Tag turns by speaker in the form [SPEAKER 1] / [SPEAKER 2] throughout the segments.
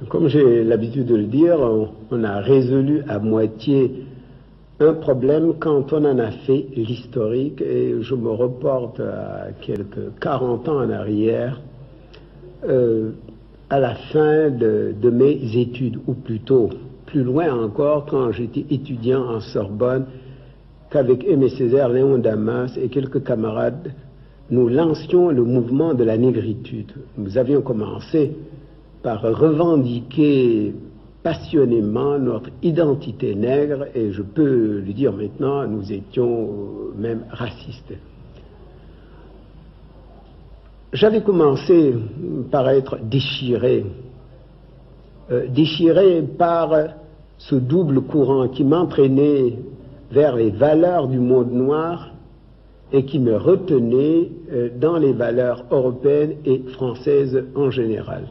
[SPEAKER 1] Comme j'ai l'habitude de le dire, on a résolu à moitié un problème quand on en a fait l'historique, et je me reporte à quelques 40 ans en arrière, à la fin de mes études, ou plutôt plus loin encore quand j'étais étudiant en Sorbonne, qu'avec Aimé Césaire, Léon Damas et quelques camarades, nous lancions le mouvement de la négritude. Nous avions commencé par revendiquer passionnément notre identité nègre, et je peux le dire maintenant, nous étions même racistes. J'avais commencé par être déchiré par ce double courant qui m'entraînait vers les valeurs du monde noir et qui me retenait dans les valeurs européennes et françaises en général.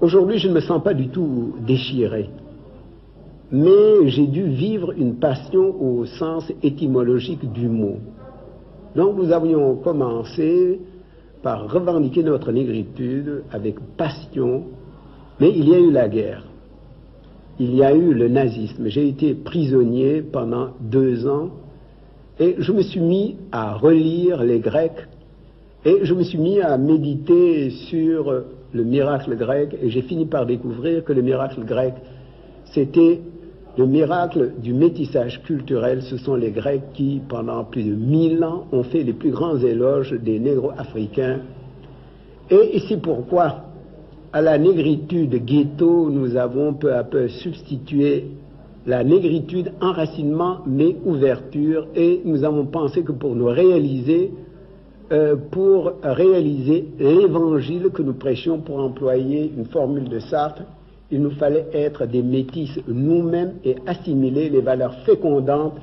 [SPEAKER 1] Aujourd'hui, je ne me sens pas du tout déchiré, mais j'ai dû vivre une passion au sens étymologique du mot. Donc nous avions commencé par revendiquer notre négritude avec passion, mais il y a eu la guerre, il y a eu le nazisme. J'ai été prisonnier pendant 2 ans et je me suis mis à relire les Grecs et je me suis mis à méditer sur le miracle grec, et j'ai fini par découvrir que le miracle grec, c'était le miracle du métissage culturel. Ce sont les Grecs qui, pendant plus de 1000 ans, ont fait les plus grands éloges des négro-africains. Et c'est pourquoi, à la négritude ghetto, nous avons peu à peu substitué la négritude enracinement mais ouverture, et nous avons pensé que pour réaliser l'évangile que nous prêchions, pour employer une formule de Sartre, il nous fallait être des métis nous-mêmes et assimiler les valeurs fécondantes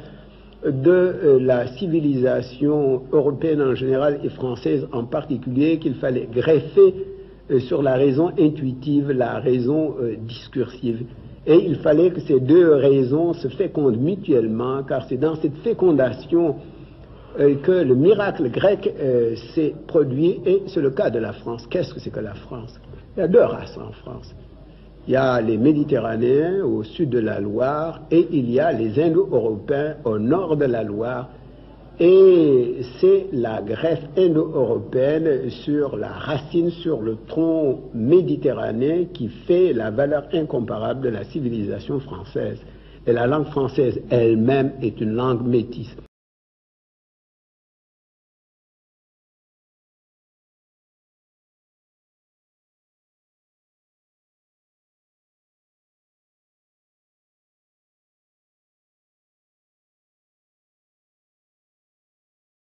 [SPEAKER 1] de la civilisation européenne en général et française en particulier, qu'il fallait greffer sur la raison intuitive, la raison discursive. Et il fallait que ces deux raisons se fécondent mutuellement, car c'est dans cette fécondation que le miracle grec s'est produit, et c'est le cas de la France. Qu'est-ce que c'est que la France? Il y a 2 races en France. Il y a les Méditerranéens au sud de la Loire, et il y a les Indo-Européens au nord de la Loire. Et c'est la greffe indo-européenne sur la racine, sur le tronc méditerranéen, qui fait la valeur incomparable de la civilisation française. Et la langue française elle-même est une langue métisse.